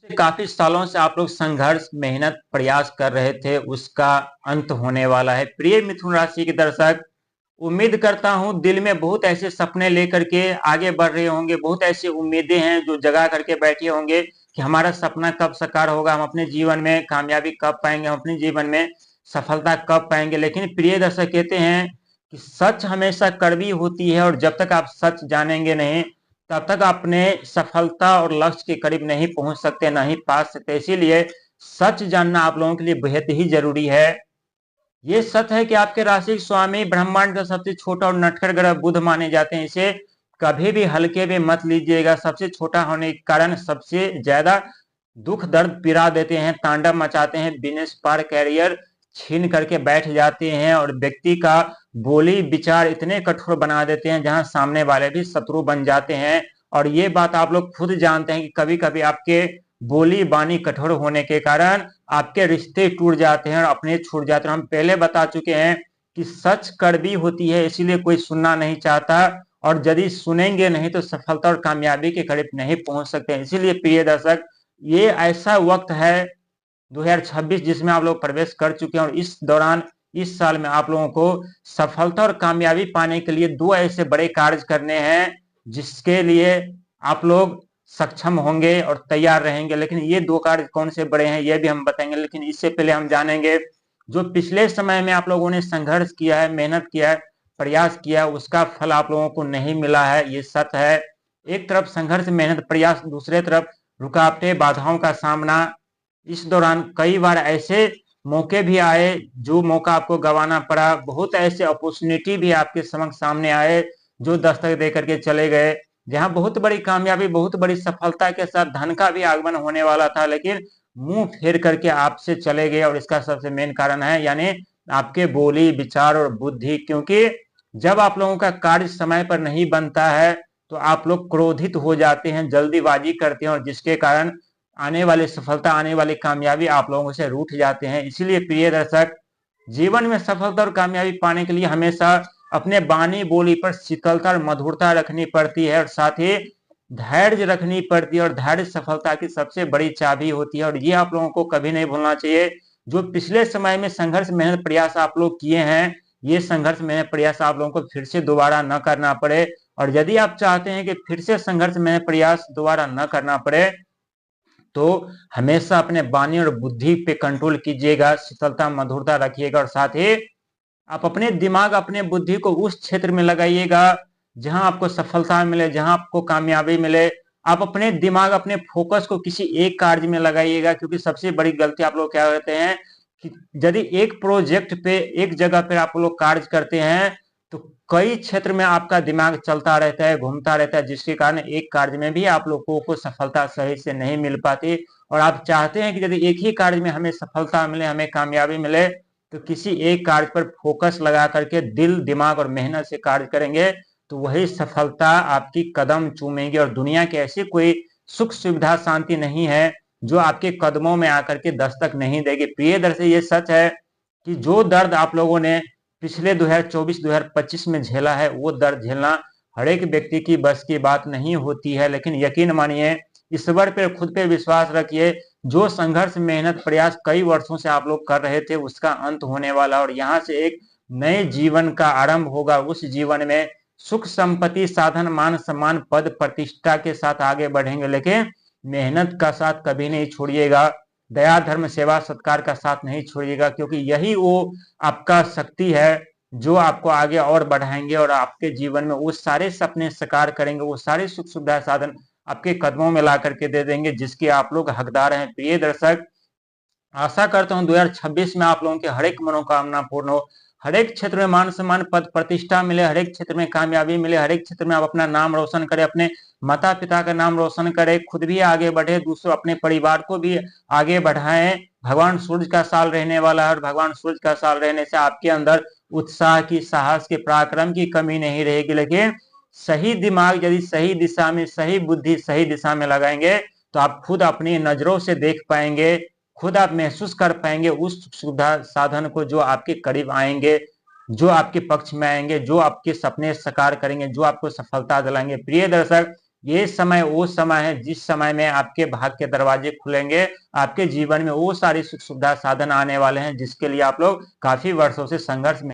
काफी सालों से आप लोग संघर्ष, मेहनत, प्रयास कर रहे थे, उसका अंत होने वाला है। प्रिय मिथुन राशि के दर्शक, उम्मीद करता हूं दिल में बहुत ऐसे सपने लेकर के आगे बढ़ रहे होंगे, बहुत ऐसी उम्मीदें हैं जो जगा करके बैठे होंगे कि हमारा सपना कब साकार होगा, हम अपने जीवन में कामयाबी कब पाएंगे, हम अपने जीवन में सफलता कब पाएंगे। लेकिन प्रिय दर्शक, कहते हैं कि सच हमेशा कड़वी होती है और जब तक आप सच जानेंगे नहीं तब तक अपने सफलता और लक्ष्य के करीब नहीं पहुंच सकते, नहीं पा सकते। इसीलिए सच जानना आप लोगों के लिए बेहद ही जरूरी है। ये सच है कि आपके राशि स्वामी ब्रह्मांड का सबसे छोटा और नटखट ग्रह बुध माने जाते हैं। इसे कभी भी हल्के में मत लीजिएगा। सबसे छोटा होने के कारण सबसे ज्यादा दुख दर्द पीड़ा देते हैं, तांडव मचाते हैं, बिजनेस पार कैरियर छीन करके बैठ जाते हैं और व्यक्ति का बोली विचार इतने कठोर बना देते हैं जहां सामने वाले भी शत्रु बन जाते हैं। और ये बात आप लोग खुद जानते हैं कि कभी कभी आपके बोली बानी कठोर होने के कारण आपके रिश्ते टूट जाते हैं और अपने छूट जाते हैं। हम पहले बता चुके हैं कि सच कड़वी होती है, इसीलिए कोई सुनना नहीं चाहता, और यदि सुनेंगे नहीं तो सफलता और कामयाबी के करीब नहीं पहुंच सकते। इसीलिए प्रिय दर्शक, ये ऐसा वक्त है 2026 जिसमें आप लोग प्रवेश कर चुके हैं और इस दौरान, इस साल में आप लोगों को सफलता और कामयाबी पाने के लिए दो ऐसे बड़े कार्य करने हैं जिसके लिए आप लोग सक्षम होंगे और तैयार रहेंगे। लेकिन ये दो कार्य कौन से बड़े हैं ये भी हम बताएंगे, लेकिन इससे पहले हम जानेंगे जो पिछले समय में आप लोगों ने संघर्ष किया है, मेहनत किया है, प्रयास किया है, उसका फल आप लोगों को नहीं मिला है, ये सच है। एक तरफ संघर्ष, मेहनत, प्रयास, दूसरे तरफ रुकावटें, बाधाओं का सामना। इस दौरान कई बार ऐसे मौके भी आए जो मौका आपको गंवाना पड़ा, बहुत ऐसे अपॉर्चुनिटी भी आपके समक्ष सामने आए जो दस्तक दे करके चले गए, जहां बहुत बड़ी कामयाबी, बहुत बड़ी सफलता के साथ धन का भी आगमन होने वाला था, लेकिन मुंह फेर करके आपसे चले गए। और इसका सबसे मेन कारण है यानी आपके बोली विचार और बुद्धि। क्योंकि जब आप लोगों का कार्य समय पर नहीं बनता है तो आप लोग क्रोधित हो जाते हैं, जल्दीबाजी करते हैं, और जिसके कारण आने वाली सफलता, आने वाली कामयाबी आप लोगों से रूठ जाते हैं। इसीलिए प्रिय दर्शक, जीवन में सफलता और कामयाबी पाने के लिए हमेशा अपने बानी बोली पर शीतलता और मधुरता रखनी पड़ती है और साथ ही धैर्य रखनी पड़ती है। और धैर्य सफलता की सबसे बड़ी चाबी होती है और ये आप लोगों को कभी नहीं भूलना चाहिए। जो पिछले समय में संघर्ष, मेहनत, प्रयास आप लोग किए हैं, ये संघर्ष, मेहनत, प्रयास आप लोगों को फिर से दोबारा न करना पड़े। और यदि आप चाहते हैं कि फिर से संघर्ष, मेहनत, प्रयास दोबारा न करना पड़े तो हमेशा अपने वाणी और बुद्धि पे कंट्रोल कीजिएगा, शीतलता मधुरता रखिएगा और साथ ही आप अपने दिमाग, अपने बुद्धि को उस क्षेत्र में लगाइएगा जहां आपको सफलता मिले, जहां आपको कामयाबी मिले। आप अपने दिमाग, अपने फोकस को किसी एक कार्य में लगाइएगा, क्योंकि सबसे बड़ी गलती आप लोग क्या करते हैं कि यदि एक प्रोजेक्ट पे, एक जगह पे आप लोग कार्य करते हैं तो कई क्षेत्र में आपका दिमाग चलता रहता है, घूमता रहता है, जिसके कारण एक कार्य में भी आप लोगों को सफलता सही से नहीं मिल पाती। और आप चाहते हैं कि यदि एक ही कार्य में हमें सफलता मिले, हमें कामयाबी मिले, तो किसी एक कार्य पर फोकस लगा करके दिल, दिमाग और मेहनत से कार्य करेंगे तो वही सफलता आपकी कदम चूमेगी। और दुनिया की ऐसी कोई सुख, सुविधा, शांति नहीं है जो आपके कदमों में आकर के दस्तक नहीं देगी। प्रिय दर्शक, ये सच है कि जो दर्द आप लोगों ने पिछले 2024-2025 में झेला है, वो दर्द झेलना हर एक व्यक्ति की बस की बात नहीं होती है। लेकिन यकीन मानिए, ईश्वर पे, खुद पे विश्वास रखिए। जो संघर्ष, मेहनत, प्रयास कई वर्षों से आप लोग कर रहे थे, उसका अंत होने वाला और यहाँ से एक नए जीवन का आरंभ होगा। उस जीवन में सुख, संपत्ति, साधन, मान सम्मान, पद प्रतिष्ठा के साथ आगे बढ़ेंगे, लेकिन मेहनत का साथ कभी नहीं छोड़िएगा। दया, धर्म, सेवा, सत्कार का साथ नहीं छोड़िएगा, क्योंकि यही वो आपका शक्ति है जो आपको आगे और बढ़ाएंगे और आपके जीवन में वो सारे सपने साकार करेंगे, वो सारे सुख सुविधा साधन आपके कदमों में ला करके दे देंगे जिसके आप लोग हकदार हैं। प्रिय दर्शक, आशा करता हूं 2026 में आप लोगों की हर एक मनोकामना पूर्ण हो, हर एक क्षेत्र में मान सम्मान, पद प्रतिष्ठा मिले, हर एक क्षेत्र में कामयाबी मिले, हर एक क्षेत्र में आप अपना नाम रोशन करें, अपने माता पिता का नाम रोशन करें, खुद भी आगे बढ़े, दूसरों, अपने परिवार को भी आगे बढ़ाएं। भगवान सूर्य का साल रहने वाला है और भगवान सूर्य का साल रहने से आपके अंदर उत्साह की, साहस के, पराक्रम की कमी नहीं रहेगी। लेकिन सही दिमाग यदि सही दिशा में, सही बुद्धि सही दिशा में लगाएंगे तो आप खुद अपनी नजरों से देख पाएंगे, खुद आप महसूस कर पाएंगे उस सुविधा साधन को जो आपके करीब आएंगे, जो आपके पक्ष में आएंगे, जो आपके सपने साकार करेंगे, जो आपको सफलता दिलाएंगे। प्रिय दर्शक, ये समय वो समय है जिस समय में आपके भाग्य के दरवाजे खुलेंगे, आपके जीवन में वो सारी सुख सुविधा साधन आने वाले हैं जिसके लिए आप लोग काफी वर्षों से संघर्ष में